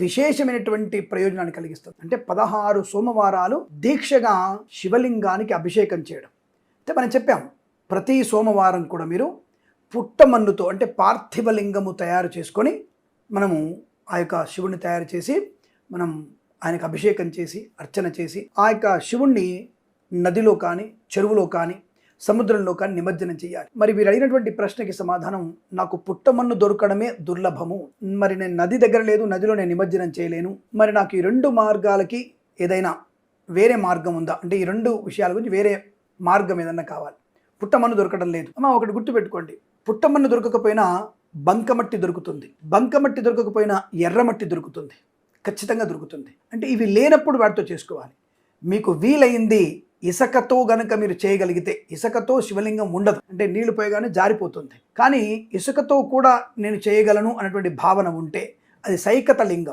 విశేషమైనటువంటి ప్రయోజనాన్ని కలిగిస్తుంది. అంటే 16 సోమవారాలు దీక్షగా శివలింగానికి అభిషేకం చేయడం. అంటే మనం చెప్పాం, ప్రతి సోమవారం కూడా మీరు పుట్టమన్నుతో అంటే పార్థివలింగము తయారు చేసుకొని మనము ఆ యొక్క శివుణ్ణి తయారు చేసి మనం ఆయనకు అభిషేకం చేసి అర్చన చేసి ఆ యొక్క శివుణ్ణి నదిలో కానీ చెరువులో కానీ సముద్రంలో కానీ నిమజ్జనం చేయాలి. మరి మీరు అడిగినటువంటి ప్రశ్నకి సమాధానం, నాకు పుట్టమన్ను దొరకడమే దుర్లభము, మరి నేను నది దగ్గర లేదు, నదిలో నేను నిమజ్జనం చేయలేను, మరి నాకు ఈ 2 మార్గాలకి ఏదైనా వేరే మార్గం ఉందా అంటే ఈ 2 విషయాల గురించి వేరే మార్గం ఏదన్నా కావాలి. పుట్టమన్ను దొరకడం లేదు అమ్మా, ఒకటి గుర్తుపెట్టుకోండి, పుట్టమన్ను దొరకకపోయినా బంకమట్టి దొరుకుతుంది, బంకమట్టి దొరకకపోయినా ఎర్రమట్టి దొరుకుతుంది, ఖచ్చితంగా దొరుకుతుంది. అంటే ఇవి లేనప్పుడు వాటితో చేసుకోవాలి. మీకు వీలైంది ఇసుకతో గనక మీరు చేయగలిగితే, ఇసుకతో శివలింగం ఉండదు, అంటే నీళ్లు పోయగానే జారిపోతుంది. కానీ ఇసుకతో కూడా నేను చేయగలను అన్నటువంటి భావన ఉంటే అది సైకత లింగం.